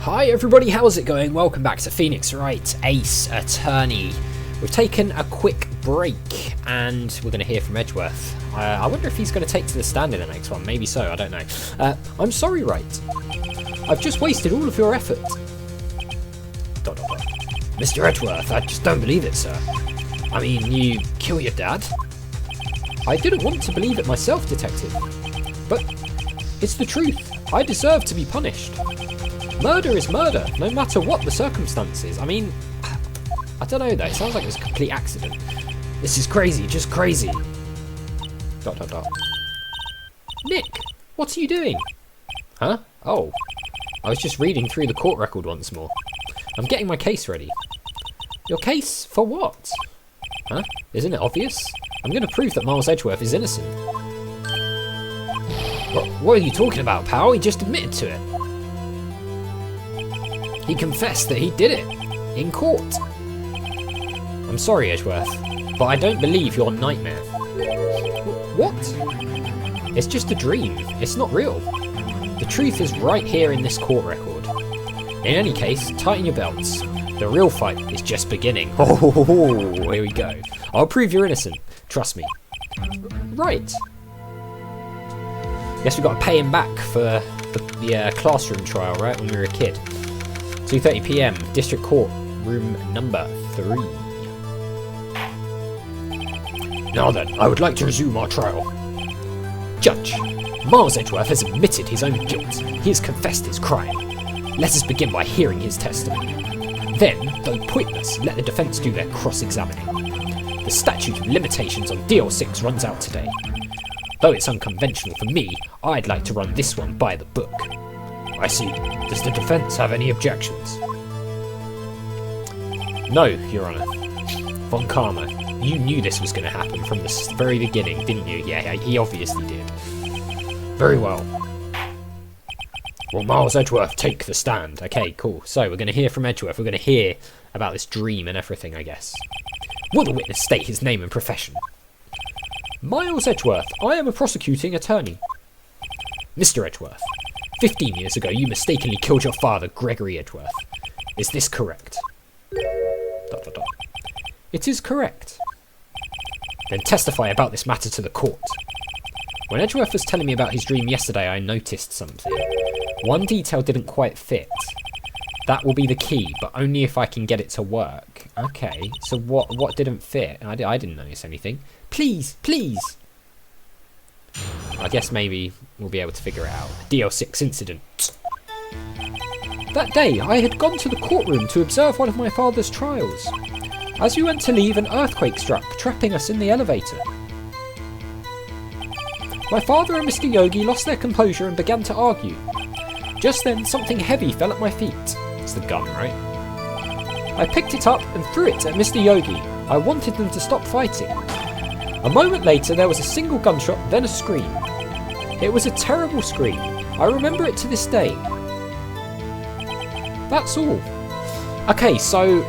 Hi everybody, how's it going? Welcome back to Phoenix Wright, Ace Attorney. We've taken a quick break and we're going to hear from Edgeworth. I wonder if he's going to take to the stand in the next one. Maybe so, I don't know. I'm sorry, Wright. I've just wasted all of your effort. ... Mr. Edgeworth, I just don't believe it, sir. I mean, you kill your dad? I didn't want to believe it myself, Detective. But it's the truth. I deserve to be punished. Murder is murder, no matter what the circumstances. I mean, I don't know though, it sounds like it was a complete accident. This is crazy, just crazy. ... Nick, what are you doing? Huh? Oh, I was just reading through the court record once more. I'm getting my case ready. Your case? For what? Huh? Isn't it obvious? I'm going to prove that Miles Edgeworth is innocent. What are you talking about, pal? He just admitted to it. He confessed that he did it. In court. I'm sorry, Edgeworth, but I don't believe your nightmare. What? It's just a dream. It's not real. The truth is right here in this court record. In any case, tighten your belts. The real fight is just beginning. Oh, here we go. I'll prove you're innocent. Trust me. Right. Guess we got to pay him back for the classroom trial, right, when we were a kid. 2:30 PM, District Court, room number 3. Now then, I would like to resume our trial. Judge, Miles Edgeworth has admitted his own guilt. He has confessed his crime. Let us begin by hearing his testimony. Then, though pointless, let the defence do their cross-examining. The statute of limitations on DL6 runs out today. Though it's unconventional for me, I'd like to run this one by the book. I see. Does the defence have any objections? No, Your Honour. Von Karma, you knew this was going to happen from the very beginning, didn't you? Yeah, he obviously did. Very well. Will Miles Edgeworth take the stand? Okay, cool. So, we're going to hear from Edgeworth. We're going to hear about this dream and everything, I guess. Will the witness state his name and profession? Miles Edgeworth, I am a prosecuting attorney. Mr. Edgeworth, 15 years ago, you mistakenly killed your father, Gregory Edgeworth. Is this correct? ... It is correct. Then testify about this matter to the court. When Edgeworth was telling me about his dream yesterday, I noticed something. One detail didn't quite fit. That will be the key, but only if I can get it to work. Okay, so what didn't fit? I didn't notice anything. Please, please! I guess maybe we'll be able to figure it out. DL6 incident. That day, I had gone to the courtroom to observe one of my father's trials. As we went to leave, an earthquake struck, trapping us in the elevator. My father and Mr. Yogi lost their composure and began to argue. Just then, something heavy fell at my feet. It's the gun, right? I picked it up and threw it at Mr. Yogi. I wanted them to stop fighting. A moment later, there was a single gunshot, then a scream. It was a terrible scream. I remember it to this day. That's all. Okay, so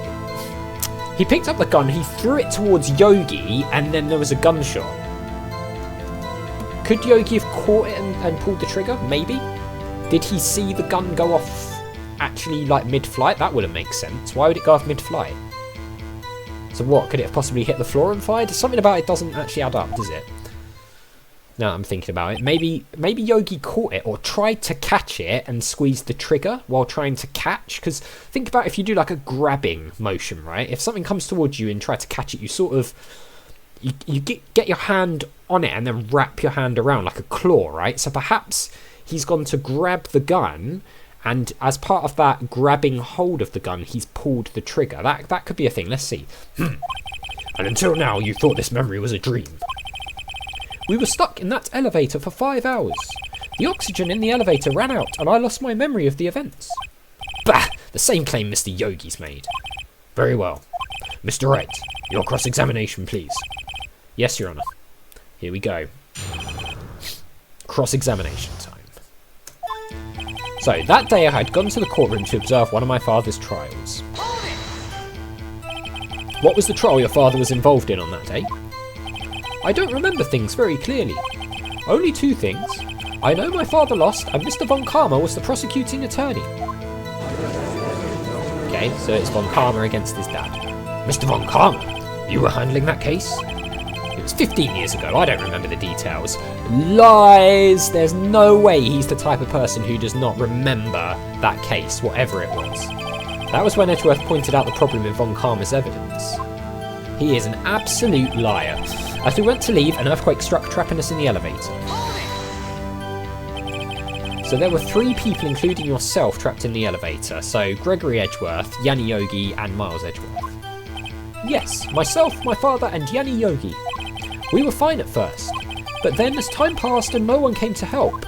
he picked up the gun, he threw it towards Yogi, and then there was a gunshot. Could Yogi have caught it and pulled the trigger? Maybe. Did he see the gun go off actually like mid-flight? That wouldn't make sense. Why would it go off mid-flight? So what, could it have possibly hit the floor and fired? Something about it doesn't actually add up, does it? Now I'm thinking about it. Maybe Yogi caught it or tried to catch it and squeezed the trigger while trying to catch. Because think about if you do like a grabbing motion, right? If something comes towards you and try to catch it, you sort of... You get your hand on it and then wrap your hand around like a claw, right? So perhaps he's gone to grab the gun, and as part of that grabbing hold of the gun, he's pulled the trigger. That could be a thing. Let's see. And until now, you thought this memory was a dream. We were stuck in that elevator for 5 hours. The oxygen in the elevator ran out, and I lost my memory of the events. Bah! The same claim Mr. Yogi's made. Very well. Mr. Wright, your cross-examination, please. Yes, Your Honour. Here we go. Cross-examination time. So, that day I had gone to the courtroom to observe one of my father's trials. What was the trial your father was involved in on that day? I don't remember things very clearly. Only 2 things. I know my father lost, and Mr. Von Karma was the prosecuting attorney. Okay, so it's Von Karma against his dad. Mr. Von Karma, you were handling that case? It was 15 years ago, I don't remember the details. Lies! There's no way he's the type of person who does not remember that case, whatever it was. That was when Edgeworth pointed out the problem in Von Karma's evidence. He is an absolute liar. As we went to leave, an earthquake struck, trapping us in the elevator. So there were 3 people, including yourself, trapped in the elevator. So Gregory Edgeworth, Yanni Yogi, and Miles Edgeworth. Yes, myself, my father, and Yanni Yogi. We were fine at first, but then as time passed and no one came to help.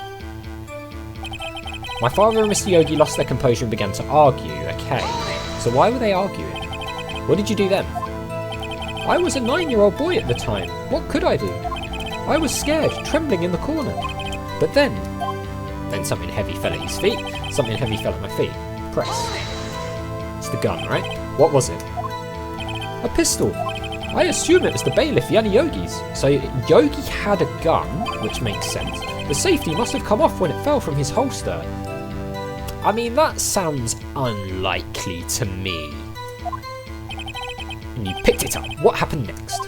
My father and Mr. Yogi lost their composure and began to argue. Okay, so why were they arguing? What did you do then? I was a 9-year-old boy at the time. What could I do? I was scared, trembling in the corner. But then something heavy fell at his feet. Something heavy fell at my feet. Press. It's the gun, right? What was it? A pistol. I assume it was the bailiff Yanni Yogi's. So Yogi had a gun, which makes sense. The safety must have come off when it fell from his holster. I mean, that sounds unlikely to me. And you picked it up. What happened next?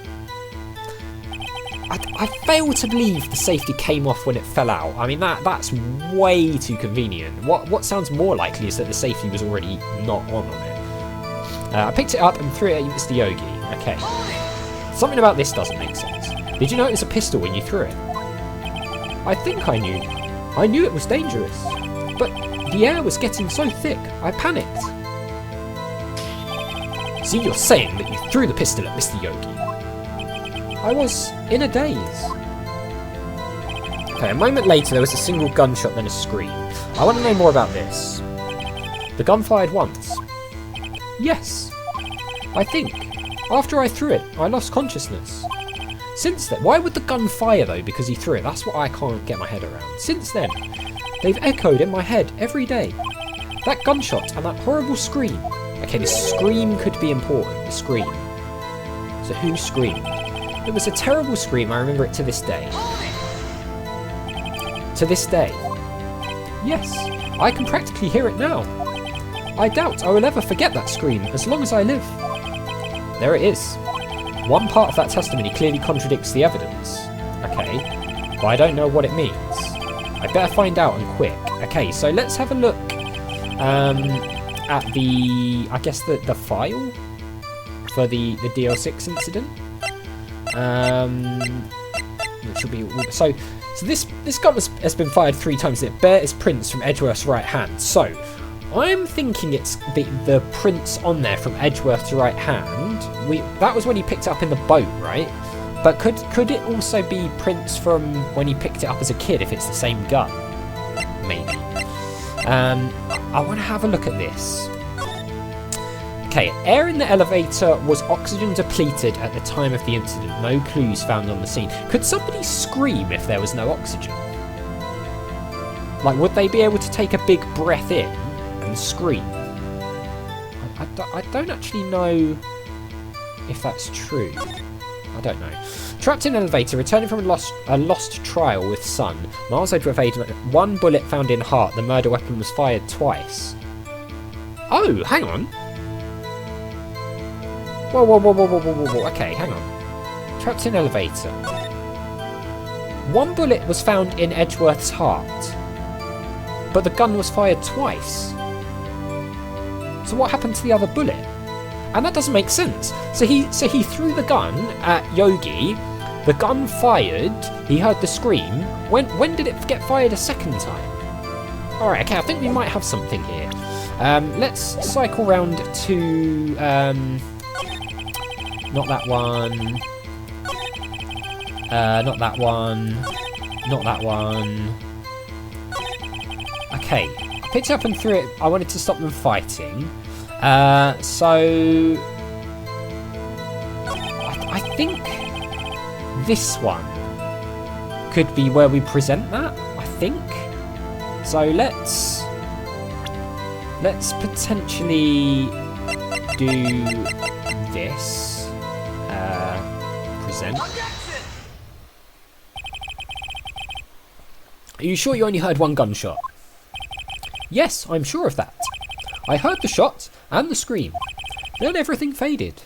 I fail to believe the safety came off when it fell out. I mean, that's way too convenient. What sounds more likely is that the safety was already not on it. I picked it up and threw it at Mr. Yogi. Okay. Something about this doesn't make sense. Did you know it was a pistol when you threw it? I think I knew. I knew it was dangerous. But the air was getting so thick, I panicked. So you're saying that you threw the pistol at Mr. Yogi? I was in a daze. Okay, a moment later there was a single gunshot, then a scream. I want to know more about this. The gun fired once. Yes, I think. After I threw it, I lost consciousness. Since then, why would the gun fire though? Because he threw it. That's what I can't get my head around. Since then, they've echoed in my head every day. That gunshot and that horrible scream. Okay, the scream could be important. The scream. So who screamed? It was a terrible scream. I remember it to this day. To this day. Yes, I can practically hear it now. I doubt I will ever forget that scream as long as I live. There it is. One part of that testimony clearly contradicts the evidence. Okay, but I don't know what it means. I better find out and quick. Okay, so let's have a look at the, I guess the file for the DL6 incident. Which will be so this gun has been fired 3 times. It bears prints from Edgeworth's right hand. So I'm thinking it's the prints on there from Edgeworth's right hand. That was when he picked it up in the boat, right? But could it also be prints from when he picked it up as a kid if it's the same gun? Maybe. I want to have a look at this. Okay, air in the elevator was oxygen depleted at the time of the incident. No clues found on the scene. Could somebody scream if there was no oxygen? Like, would they be able to take a big breath in and scream? I don't actually know if that's true. I don't know. Trapped in an elevator, returning from a lost trial with son. Miles Edgeworth aided 1 bullet found in heart. The murder weapon was fired twice. Oh, hang on. Whoa. Okay, hang on. Trapped in elevator. 1 bullet was found in Edgeworth's heart, but the gun was fired twice. So what happened to the other bullet? And that doesn't make sense. So he threw the gun at Yogi. The gun fired. He heard the scream. When did it get fired a second time? All right. Okay. I think we might have something here. Let's cycle round to. Not that one. Not that one. Not that one. Okay. I picked it up and threw it. I wanted to stop them fighting. So I think this one could be where we present that. I think. So let's potentially do this. Present. Are you sure you only heard 1 gunshot? Yes, I'm sure of that. I heard the shot, and the scream. Then everything faded.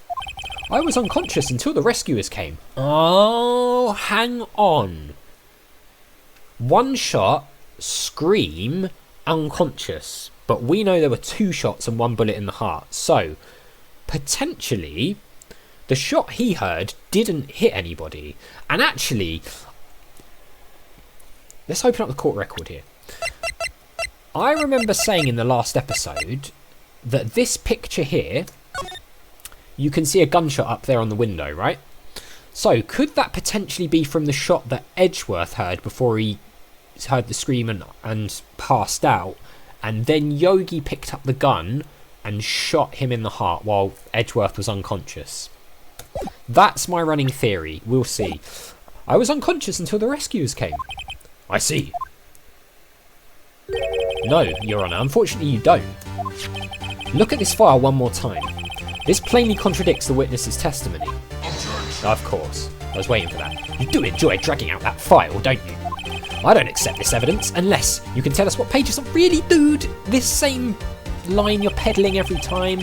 I was unconscious until the rescuers came. Oh, hang on. One shot, scream, unconscious. But we know there were 2 shots and 1 bullet in the heart. So, potentially, the shot he heard didn't hit anybody. And actually, let's open up the court record here. I remember saying in the last episode that this picture here, you can see a gunshot up there on the window, right? So, could that potentially be from the shot that Edgeworth heard before he heard the scream and passed out? And then Yogi picked up the gun and shot him in the heart while Edgeworth was unconscious. That's my running theory. We'll see. I was unconscious until the rescuers came. I see. No, Your Honour, unfortunately you don't. Look at this file one more time. This plainly contradicts the witness's testimony. Of course. I was waiting for that. You do enjoy dragging out that file, don't you? I don't accept this evidence unless you can tell us what pages are really, dude. This same line you're peddling every time.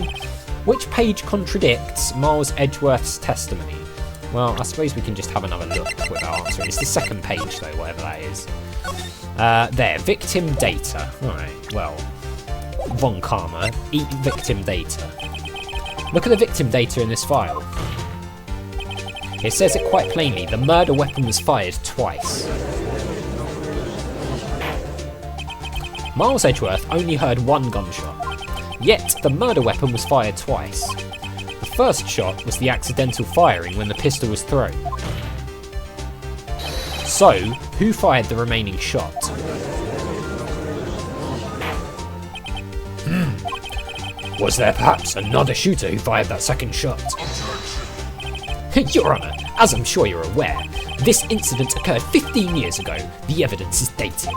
Which page contradicts Miles Edgeworth's testimony? Well, I suppose we can just have another look without answering. It's the second page though, whatever that is. There, victim data. Alright, well, Von Karma, eat victim data. Look at the victim data in this file. It says it quite plainly, the murder weapon was fired twice. Miles Edgeworth only heard 1 gunshot, yet the murder weapon was fired twice. The first shot was the accidental firing when the pistol was thrown. So, who fired the remaining shot? Was there perhaps another shooter who fired that second shot? Your Honour, as I'm sure you're aware, this incident occurred 15 years ago. The evidence is dated.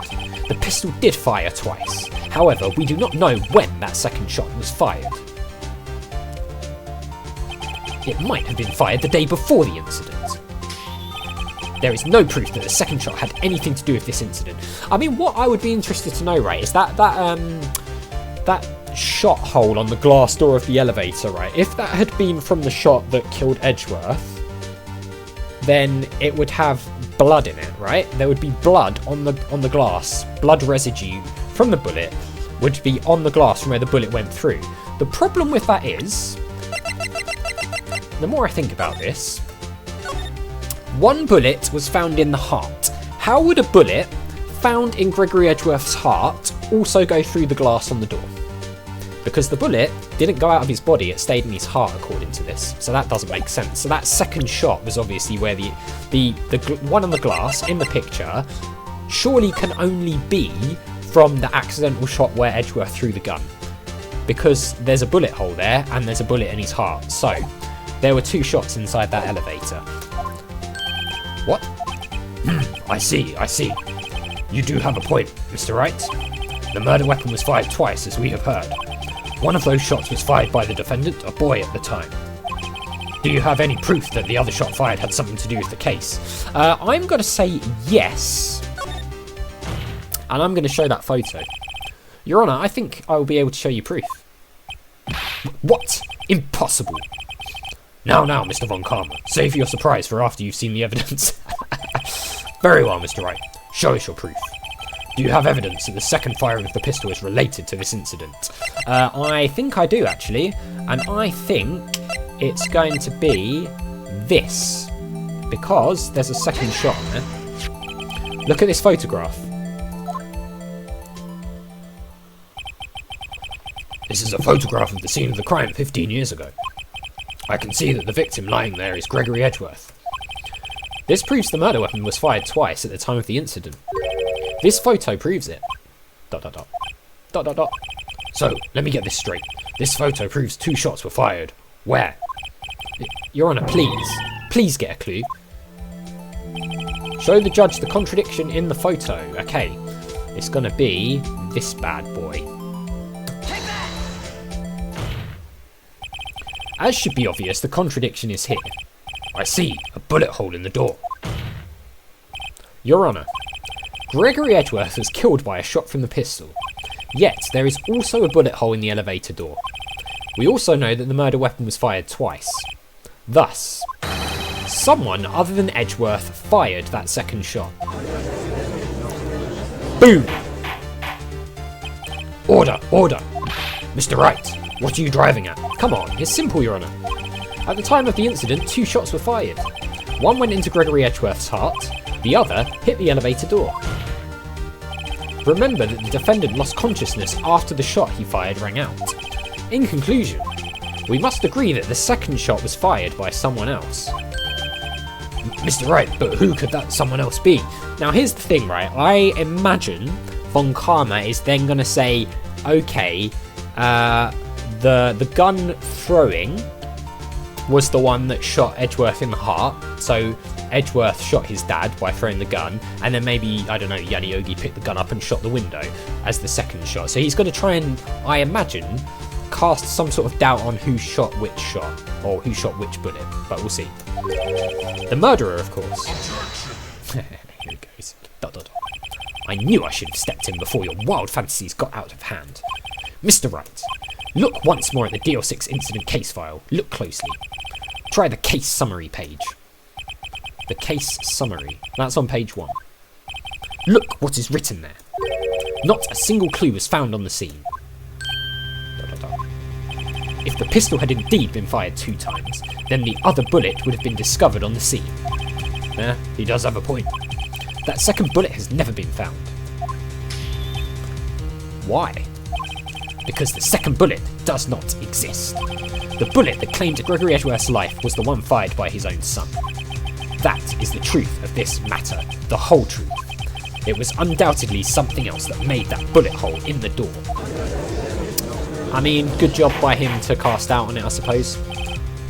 The pistol did fire twice. However, we do not know when that second shot was fired. It might have been fired the day before the incident. There is no proof that the second shot had anything to do with this incident. I mean, what I would be interested to know, right, is that shot hole on the glass door of the elevator, right? If that had been from the shot that killed Edgeworth, then it would have blood in it, right? There would be blood on the glass. Blood residue from the bullet would be on the glass from where the bullet went through. The problem with that is, the more I think about this, 1 bullet was found in the heart. How would a bullet found in Gregory Edgeworth's heart also go through the glass on the door? Because the bullet didn't go out of his body, it stayed in his heart according to this. So that doesn't make sense. So that second shot was obviously where the one on the glass in the picture surely can only be from the accidental shot where Edgeworth threw the gun. Because there's a bullet hole there and there's a bullet in his heart. So there were 2 shots inside that elevator. What? I see. You do have a point, Mr. Wright. The murder weapon was fired twice, as we have heard. One of those shots was fired by the defendant, a boy at the time. Do you have any proof that the other shot fired had something to do with the case? I'm going to say yes. And I'm going to show that photo. Your Honour, I think I will be able to show you proof. What? Impossible. Now, Mr. Von Karma. Save your surprise for after you've seen the evidence. Very well, Mr. Wright. Show us your proof. Do you have evidence that the second firing of the pistol is related to this incident? I think I do, actually. And I think it's going to be this. Because there's a second shot on there. Look at this photograph. This is a photograph of the scene of the crime 15 years ago. I can see that the victim lying there is Gregory Edgeworth. This proves the murder weapon was fired twice at the time of the incident. This photo proves it. ... So, let me get this straight. This photo proves 2 shots were fired. Where? Your Honour, please get a clue. Show the judge the contradiction in the photo. Okay, it's gonna be this bad boy. As should be obvious, the contradiction is here. I see a bullet hole in the door. Your Honour, Gregory Edgeworth was killed by a shot from the pistol. Yet, there is also a bullet hole in the elevator door. We also know that the murder weapon was fired twice. Thus, someone other than Edgeworth fired that second shot. Boom! Order! Order! Mr. Wright, what are you driving at? Come on, it's simple, Your Honour. At the time of the incident, 2 shots were fired. One went into Gregory Edgeworth's heart, the other hit the elevator door. Remember that the defendant lost consciousness after the shot he fired rang out. In conclusion, we must agree that the second shot was fired by someone else. Mr. Wright, but who could that someone else be? Now here's the thing, right? I imagine Von Karma is then going to say, okay, the gun throwing was the one that shot Edgeworth in the heart, so Edgeworth shot his dad by throwing the gun, and then maybe, I don't know, Yaniyogi picked the gun up and shot the window as the second shot. So he's going to try and, I imagine, cast some sort of doubt on who shot which shot, or who shot which bullet, but we'll see. The murderer, of course. Here he goes. ... I knew I should have stepped in before your wild fantasies got out of hand. Mr. Wright, look once more at the DL6 incident case file. Look closely. Try the case summary page. The case summary. That's on page 1. Look what is written there. Not a single clue was found on the scene. ... If the pistol had indeed been fired 2 times, then the other bullet would have been discovered on the scene. He does have a point. That second bullet has never been found. Why? Because the second bullet does not exist. The bullet that claimed Gregory Edgeworth's life was the one fired by his own son. That is the truth of this matter, the whole truth. It was undoubtedly something else that made that bullet hole in the door. I mean, good job by him to cast doubt on it, I suppose.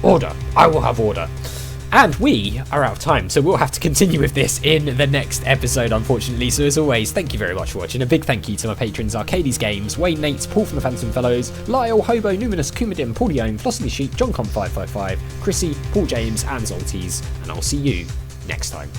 Order! I will have order. And we are out of time, so we'll have to continue with this in the next episode, unfortunately. So as always, thank you very much for watching. A big thank you to my patrons, Arcades Games, Wayne Nates, Paul from the Phantom Fellows, Lyle, Hobo, Numinous, Kumadin, Paulione, Flossy Sheep, JohnCon555, Chrissy, Paul James, and Zolties. And I'll see you next time.